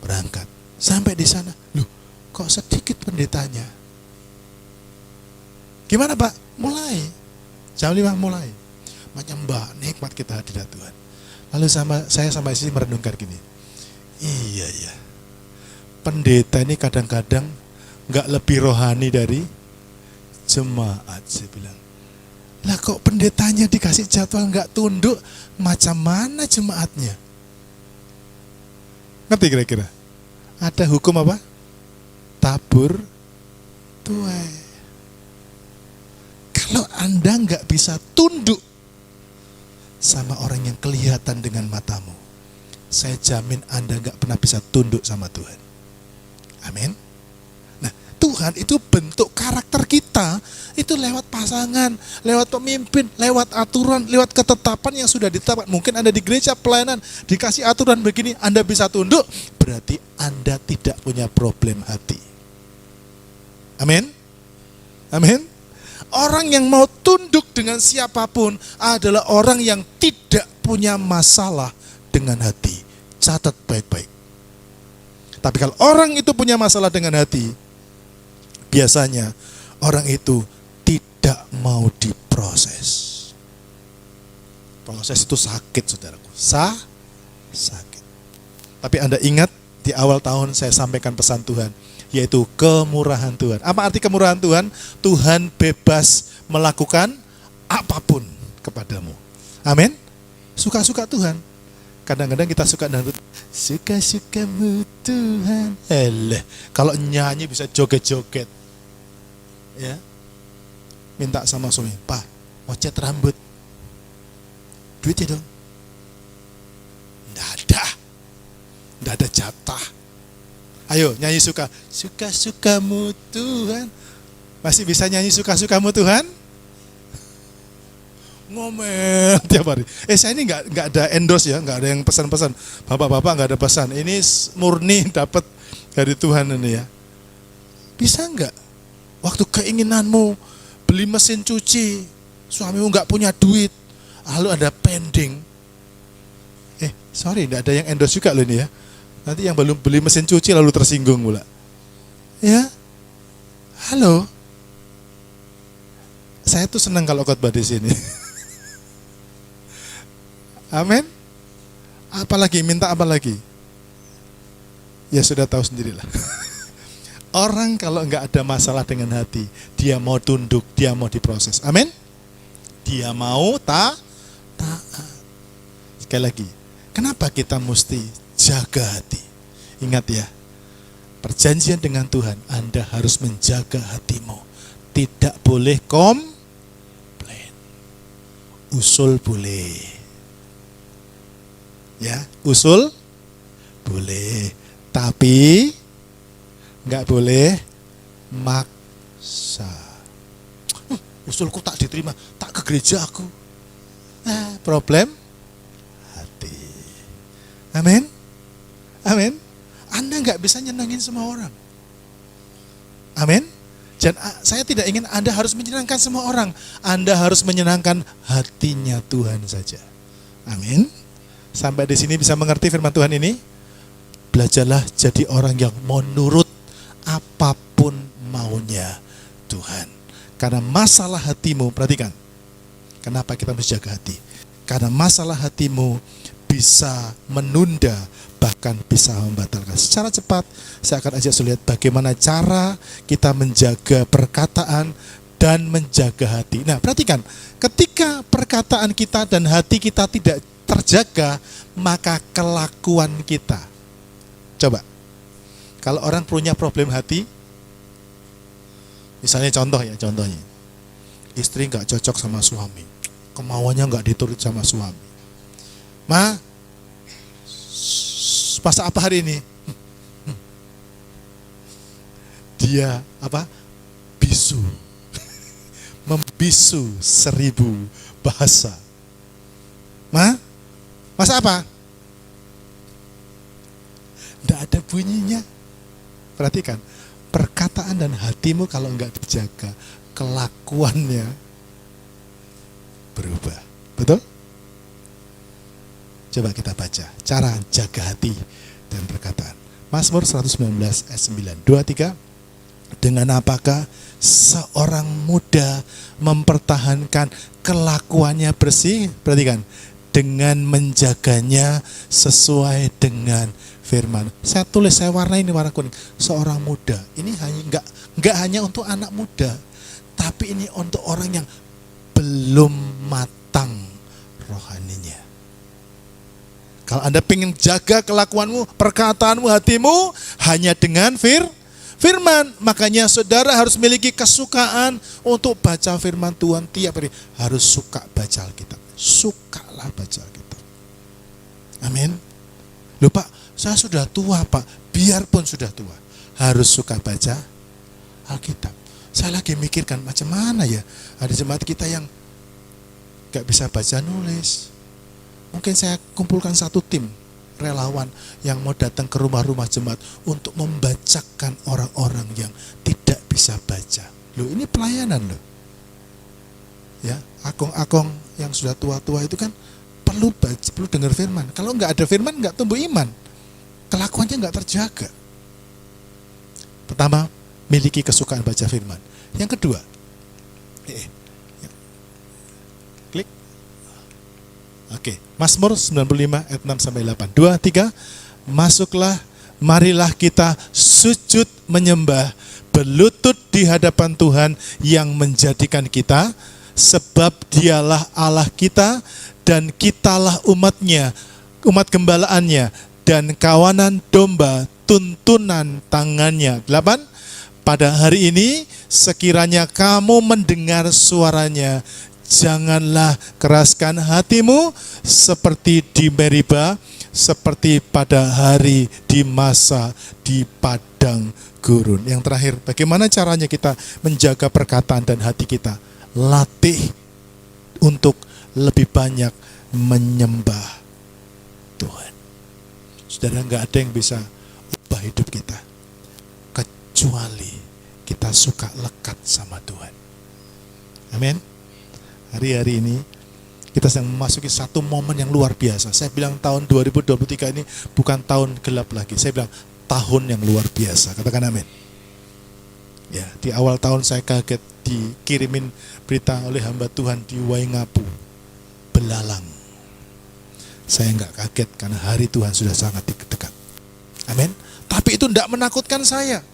Berangkat. Sampai di sana, loh kok sedikit pendetanya? Gimana Pak? Mulai. Jam 5 mulai. Macam Mbak, nikmat kita hadirat Tuhan. Lalu saya sama istri merenungkan gini. Iya ya. Pendeta ini kadang-kadang enggak lebih rohani dari jemaat, saya bilang. Lah kok pendetanya dikasih jadwal enggak tunduk, macam mana jemaatnya? Ngerti kira-kira? Ada hukum apa? Tabur tuai. Kalau Anda nggak bisa tunduk sama orang yang kelihatan dengan matamu, saya jamin Anda nggak pernah bisa tunduk sama Tuhan. Amin. Nah, Tuhan itu bentuk karakter kita itu lewat pasangan, lewat pemimpin, lewat aturan, lewat ketetapan yang sudah ditetapkan. Mungkin Anda di gereja pelayanan dikasih aturan begini, Anda bisa tunduk, berarti Anda tidak punya problem hati. Amin. Amin. Orang yang mau tunduk dengan siapapun adalah orang yang tidak punya masalah dengan hati. Catat baik-baik. Tapi kalau orang itu punya masalah dengan hati, biasanya orang itu tidak mau diproses. Proses itu sakit, saudaraku. Sakit. Tapi Anda ingat, di awal tahun saya sampaikan pesan Tuhan, yaitu kemurahan Tuhan. Apa arti kemurahan Tuhan? Tuhan bebas melakukan apapun kepadamu. Amin. Suka-suka Tuhan. Kadang-kadang kita suka dangdut, suka-sukamu Tuhan. Kalau nyanyi bisa joget-joget. Ya. Minta sama suami, Pak, mau cat rambut. Duitnya dong. Nggak ada jatah. Ayo nyanyi suka-sukamu Tuhan. Masih bisa nyanyi suka-sukamu Tuhan? Ngomel tiap hari. Saya ini nggak ada endorse ya, nggak ada yang pesan-pesan. Bapak-bapak nggak ada pesan. Ini murni dapat dari Tuhan ini ya. Bisa nggak? Waktu keinginanmu beli mesin cuci, suamimu nggak punya duit, lalu ada pending. Sorry, nggak ada yang endorse juga loh ini ya. Nanti yang belum beli mesin cuci lalu tersinggung pula. Ya, halo. Saya tuh senang kalau khotbah di sini. Amin. Apalagi, minta apa lagi? Ya sudah tahu sendirilah. Orang kalau nggak ada masalah dengan hati, dia mau tunduk, dia mau diproses. Amin. Dia mau taat. Sekali lagi, Kenapa kita mesti jaga hati? Ingat ya, perjanjian dengan Tuhan, Anda harus menjaga hatimu. Tidak boleh komplain. Usul boleh. Ya, usul boleh. Tapi nggak boleh maksa. Usulku tak diterima, tak ke gereja aku. Problem hati. Amin. Amin. Anda nggak bisa nyenangin semua orang. Amin. Dan saya tidak ingin Anda harus menyenangkan semua orang. Anda harus menyenangkan hatinya Tuhan saja. Amin. Sampai di sini bisa mengerti firman Tuhan ini? Belajarlah jadi orang yang menurut apapun maunya Tuhan. Karena masalah hatimu, perhatikan. Kenapa kita mesti jaga hati? Karena masalah hatimu bisa menunda, bahkan bisa membatalkan. Secara cepat, saya akan ajak lihat bagaimana cara kita menjaga perkataan dan menjaga hati. Nah, perhatikan, ketika perkataan kita dan hati kita tidak terjaga, maka kelakuan kita. Coba, kalau orang punya problem hati, misalnya contohnya, istri nggak cocok sama suami, kemauannya nggak diturut sama suami. Masa apa hari ini? Dia bisu, membisu 1000 bahasa. Masa apa? Tidak ada bunyinya. Perhatikan, perkataan dan hatimu kalau enggak dijaga, kelakuannya berubah. Betul? Coba kita baca cara jaga hati dan perkataan. Mazmur 119 ayat 9, 2, 3. Dengan apakah seorang muda mempertahankan kelakuannya bersih? Perhatikan, dengan menjaganya sesuai dengan firman. Saya tulis, saya warnai ini warna kuning. Seorang muda. Ini hanya enggak hanya untuk anak muda, tapi ini untuk orang yang belum matang rohaninya. Kalau Anda ingin jaga kelakuanmu, perkataanmu, hatimu hanya dengan firman. Makanya saudara harus memiliki kesukaan untuk baca firman Tuhan tiap hari. Harus suka baca Alkitab. Sukalah baca Alkitab. Amin. Loh Pak, saya sudah tua Pak. Biarpun sudah tua, harus suka baca Alkitab. Saya lagi mikirkan macam mana ya ada jemaat kita yang gak bisa baca nulis. Mungkin saya kumpulkan satu tim relawan yang mau datang ke rumah-rumah jemaat untuk membacakan orang-orang yang tidak bisa baca. Loh, ini pelayanan loh. Ya, akong-akong yang sudah tua-tua itu kan perlu dengar firman. Kalau nggak ada firman nggak tumbuh iman. Kelakuannya nggak terjaga. Pertama, miliki kesukaan baca firman. Yang kedua, klik. Oke, Mazmur 95 ayat 6 sampai 8. 2, 3. Masuklah, marilah kita sujud menyembah, berlutut di hadapan Tuhan yang menjadikan kita, sebab Dialah Allah kita dan kitalah umatnya, umat gembalaannya dan kawanan domba tuntunan tangannya. 8. Pada hari ini sekiranya kamu mendengar suaranya, janganlah keraskan hatimu seperti di Meriba, seperti pada hari di masa di padang gurun. Yang terakhir, bagaimana caranya kita menjaga perkataan dan hati kita? Latih untuk lebih banyak menyembah Tuhan. Saudara, nggak ada yang bisa ubah hidup kita kecuali kita suka lekat sama Tuhan. Amin. Hari-hari ini kita sedang memasuki satu momen yang luar biasa. Saya bilang tahun 2023 ini bukan tahun gelap lagi. Saya bilang tahun yang luar biasa. Katakan amin. Ya, di awal tahun saya kaget dikirimin berita oleh hamba Tuhan di Waingapu, belalang. Saya enggak kaget karena hari Tuhan sudah sangat dekat. Amin. Tapi itu tidak menakutkan saya.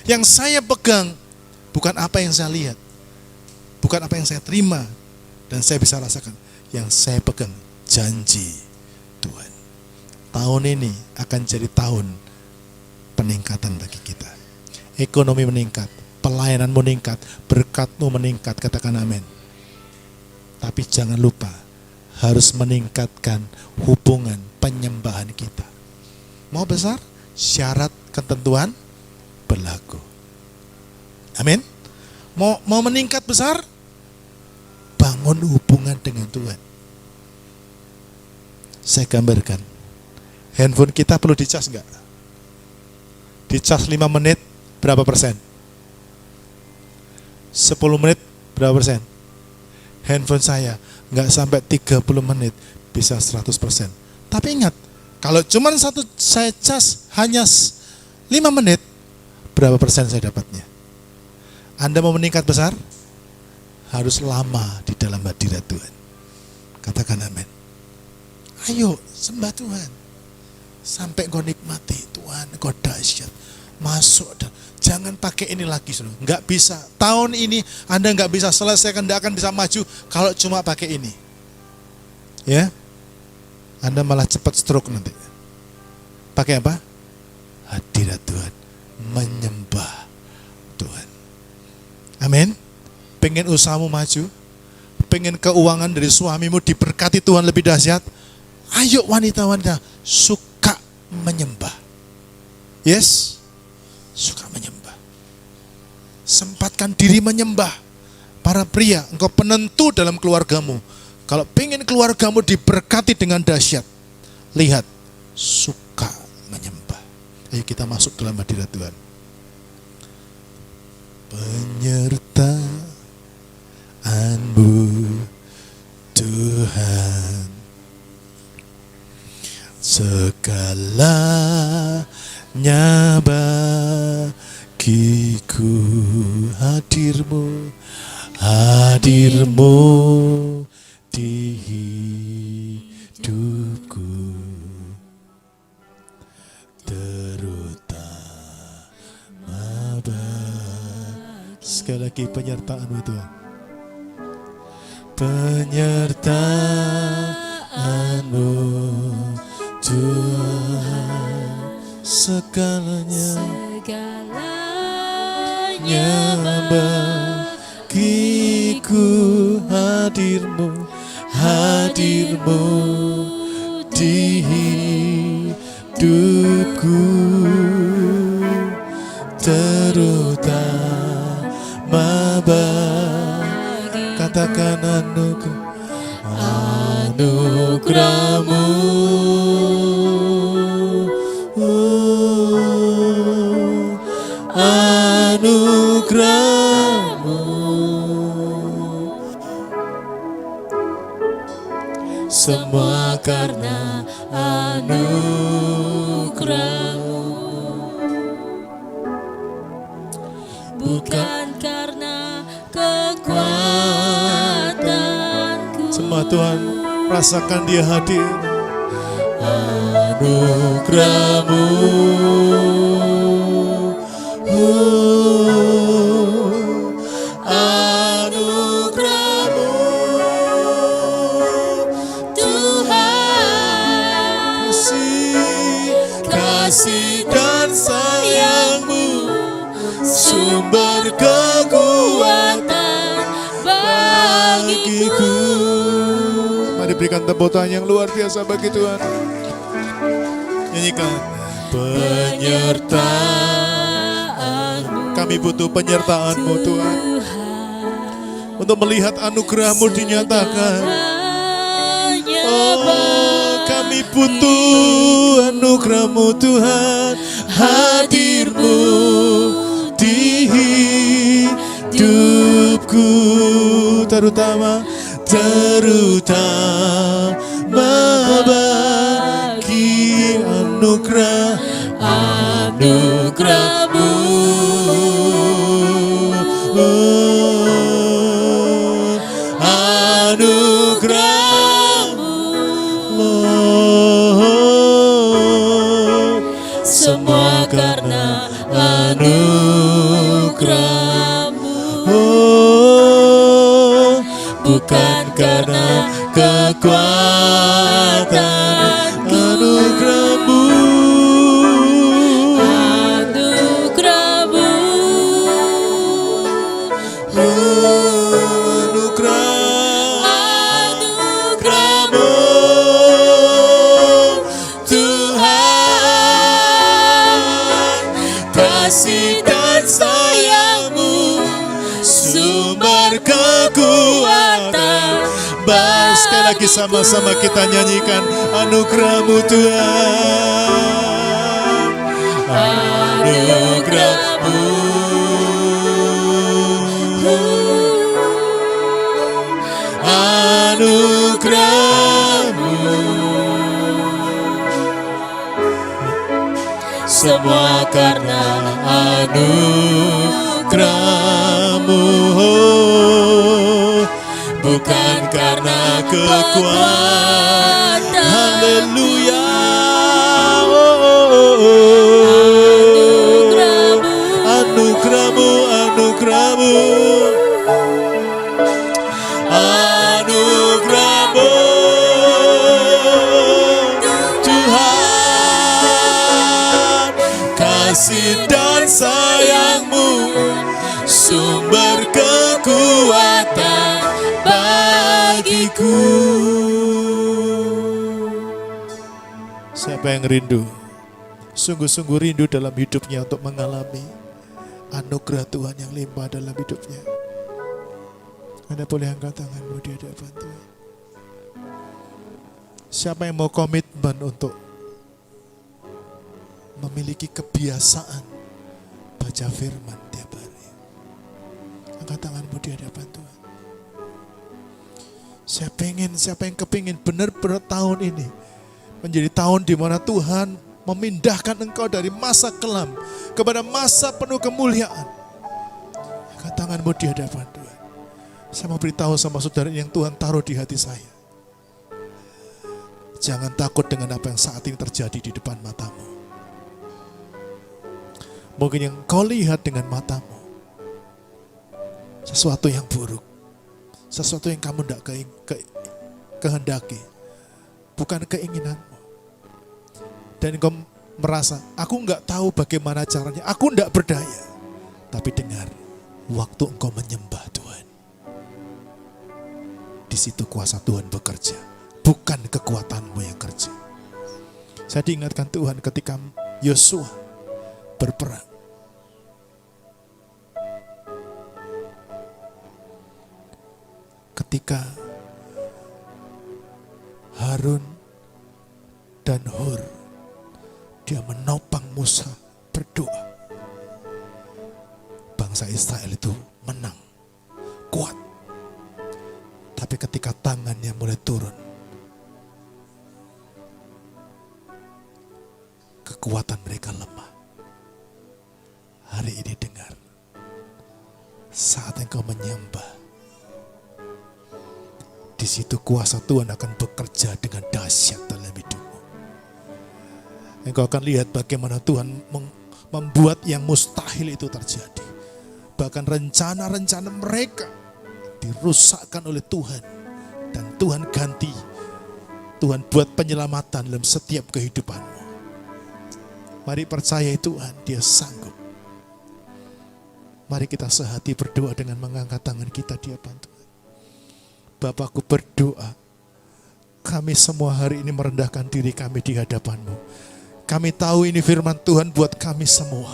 Yang saya pegang bukan apa yang saya lihat, bukan apa yang saya terima dan saya bisa rasakan. Yang saya pegang janji tahun ini akan jadi tahun peningkatan bagi kita. Ekonomi meningkat, pelayanan meningkat, berkat-Mu meningkat, katakan amin. Tapi jangan lupa, harus meningkatkan hubungan penyembahan kita. Mau besar? Syarat ketentuan berlaku. Amin. Mau meningkat besar? Bangun hubungan dengan Tuhan. Saya gambarkan. Handphone kita perlu dicas enggak? Dicas 5 menit berapa persen? 10 menit berapa persen? Handphone saya enggak sampai 30 menit bisa 100%. Tapi ingat, kalau cuma saya cas hanya 5 menit, berapa persen saya dapatnya? Anda mau meningkat besar? Harus lama di dalam hadirat Tuhan. Katakan amin. Ayo sembah Tuhan. Sampai kau nikmati Tuhan, kau dahsyat. Masuk, jangan pakai ini lagi. Enggak bisa. Tahun ini Anda enggak bisa selesaikan, enggak akan bisa maju kalau cuma pakai ini. Ya, Anda malah cepat stroke nanti. Pakai apa? Hadirat Tuhan, menyembah Tuhan. Amin. Pengen usahamu maju, pengen keuangan dari suamimu diberkati Tuhan lebih dahsyat. Ayo wanita-wanita, suka menyembah. Yes, suka menyembah. Sempatkan diri menyembah. Para pria, engkau penentu dalam keluargamu. Kalau pengen keluargamu diberkati dengan dahsyat, lihat, suka menyembah. Ayo kita masuk dalam hadirat Tuhan. Penyertaan-Mu Tuhan, segalanya bagiku, hadir-Mu di hidupku, terutama sekali lagi penyertaan-Mu Tuhan. Penyertaan-Mu Tuhan, segalanya bagiku, hadir-Mu di hidupku, terutama katakan anugerah-Mu, anugerah-Mu, semua karena anugerah-Mu, bukan karena kekuatanku. Semua Tuhan, rasakan Dia hadir. Anugerah-Mu, anugerah-Mu Tuhan, kasih dan sayang-Mu, sumber kekuatan bagiku. Mari berikan tepuk tangan yang luar biasa bagi Tuhan. Nyanyikan. Penyertaan-Mu, kami butuh penyertaan-Mu Tuhan, untuk melihat anugerah-Mu dinyatakan. Oh, kami butuh anugerah-Mu Tuhan, hadir-Mu di hidupku, terutama bagi anugerah-Mu, anugerah-Mu, Lord, semua karena anugerah-Mu, bukan karena kekuatan, anugerah kasih dan sayang-Mu, sumber kekuatan. Sekali lagi sama-sama kita nyanyikan anugerah-Mu Tuhan, anugerah-Mu, anugerah-Mu, semua karena anugerah-Mu, bukan karena kekuatan. Haleluya. Anugerah-Mu, anugerah-Mu, anugerah-Mu, Tuhan, kasih dan sayang-Mu, sumber kekuatan bagiku. Siapa yang rindu, sungguh-sungguh rindu dalam hidupnya untuk mengalami anugerah Tuhan yang limpah dalam hidupnya? Anda boleh angkat tanganmu di hadapan Tuhan. Siapa yang mau komitmen untuk memiliki kebiasaan baca firman tiap hari? Angkat tanganmu di hadapan Tuhan. Siapa yang kepingin benar-benar tahun ini menjadi tahun di mana Tuhan memindahkan engkau dari masa kelam kepada masa penuh kemuliaan. Angkat tanganmu di hadapan Tuhan. Saya mau beritahu sama saudara yang Tuhan taruh di hati saya. Jangan takut dengan apa yang saat ini terjadi di depan matamu. Mungkin yang kau lihat dengan matamu sesuatu yang buruk, sesuatu yang kamu tidak kehendaki, bukan keinginanmu. Dan kau merasa, aku enggak tahu bagaimana caranya, aku enggak berdaya. Tapi dengar, waktu engkau menyembah Tuhan, di situ kuasa Tuhan bekerja, bukan kekuatanmu yang kerja. Saya diingatkan Tuhan ketika Yosua berperang. Ketika Harun dan Hur, dia menopang Musa berdoa. Bangsa Israel itu menang, kuat. Tapi ketika tangannya mulai turun, kekuatan mereka lemah. Hari ini dengar, saat engkau menyembah, di situ kuasa Tuhan akan bekerja dengan dahsyat dalam hidupmu. Engkau akan lihat bagaimana Tuhan membuat yang mustahil itu terjadi. Bahkan rencana-rencana mereka dirusakkan oleh Tuhan. Dan Tuhan ganti. Tuhan buat penyelamatan dalam setiap kehidupanmu. Mari percaya Tuhan, Dia sanggup. Mari kita sehati berdoa dengan mengangkat tangan kita di hadapan Tuhan. Bapakku berdoa, kami semua hari ini merendahkan diri kami di hadapan-Mu. Kami tahu ini firman Tuhan buat kami semua,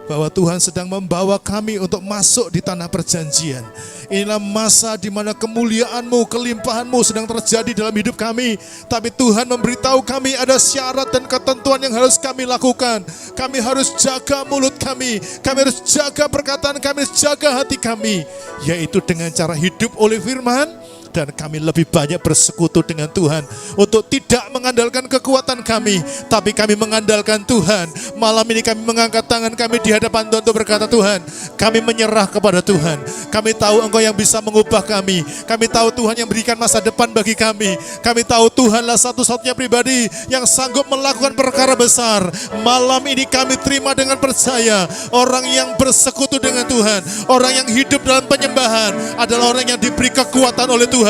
bahwa Tuhan sedang membawa kami untuk masuk di tanah perjanjian. Inilah masa di mana kemuliaan-Mu, kelimpahan-Mu sedang terjadi dalam hidup kami. Tapi Tuhan memberitahu kami ada syarat dan ketentuan yang harus kami lakukan. Kami harus jaga mulut kami harus jaga perkataan kami, harus jaga hati kami, yaitu dengan cara hidup oleh firman. Dan kami lebih banyak bersekutu dengan Tuhan untuk tidak mengandalkan kekuatan kami, tapi kami mengandalkan Tuhan. Malam ini kami mengangkat tangan kami di hadapan Tuhan untuk berkata, Tuhan, kami menyerah kepada Tuhan. Kami tahu Engkau yang bisa mengubah kami. Kami tahu Tuhan yang berikan masa depan bagi kami. Kami tahu Tuhanlah satu-satunya pribadi yang sanggup melakukan perkara besar. Malam ini kami terima dengan percaya, orang yang bersekutu dengan Tuhan, orang yang hidup dalam penyembahan adalah orang yang diberi kekuatan oleh Tuhan,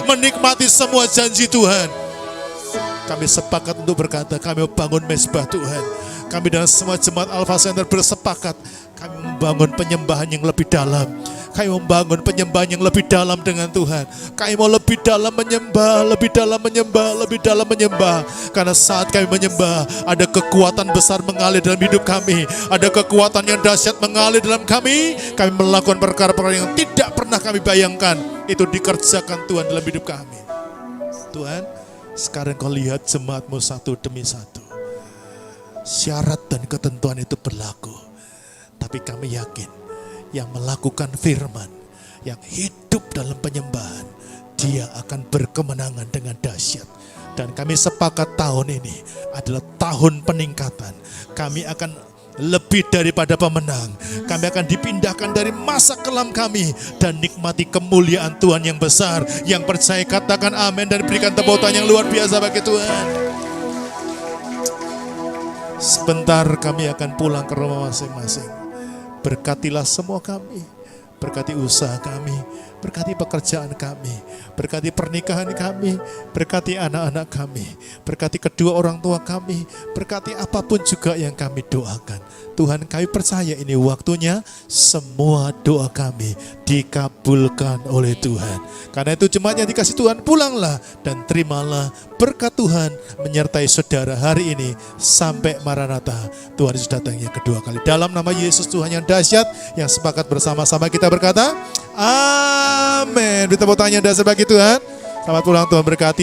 menikmati semua janji Tuhan. Kami sepakat untuk berkata, kami membangun mezbah Tuhan. Kami dan semua jemaat Alpha Center bersepakat, kami membangun penyembahan yang lebih dalam. Kami membangun penyembahan yang lebih dalam dengan Tuhan. Kami mau lebih dalam menyembah, lebih dalam menyembah, lebih dalam menyembah. Karena saat kami menyembah, ada kekuatan besar mengalir dalam hidup kami. Ada kekuatan yang dahsyat mengalir dalam kami. Kami melakukan perkara-perkara yang tidak pernah kami bayangkan. Itu dikerjakan Tuhan dalam hidup kami. Tuhan, sekarang kau lihat jemaat-Mu satu demi satu. Syarat dan ketentuan itu berlaku. Tapi kami yakin, yang melakukan firman, yang hidup dalam penyembahan, dia akan berkemenangan dengan dahsyat. Dan kami sepakat tahun ini adalah tahun peningkatan. Kami akan lebih daripada pemenang. Kami akan dipindahkan dari masa kelam kami dan nikmati kemuliaan Tuhan yang besar. Yang percaya katakan amin dan berikan tepuk tangan yang luar biasa bagi Tuhan. Sebentar kami akan pulang ke rumah masing-masing. Berkatilah semua kami, berkati usaha kami, berkati pekerjaan kami, berkati pernikahan kami, berkati anak-anak kami, berkati kedua orang tua kami, berkati apapun juga yang kami doakan. Tuhan, kami percaya ini waktunya semua doa kami dikabulkan oleh Tuhan. Karena itu jemaat yang dikasih Tuhan, pulanglah dan terimalah berkat Tuhan menyertai saudara hari ini sampai Maranatha. Tuhan Yesus datang yang kedua kali. Dalam nama Yesus Tuhan yang dahsyat, yang sepakat bersama-sama kita berkata, amin. Beri tepuk tangan yang dahsyat bagi Tuhan. Selamat pulang, Tuhan berkati.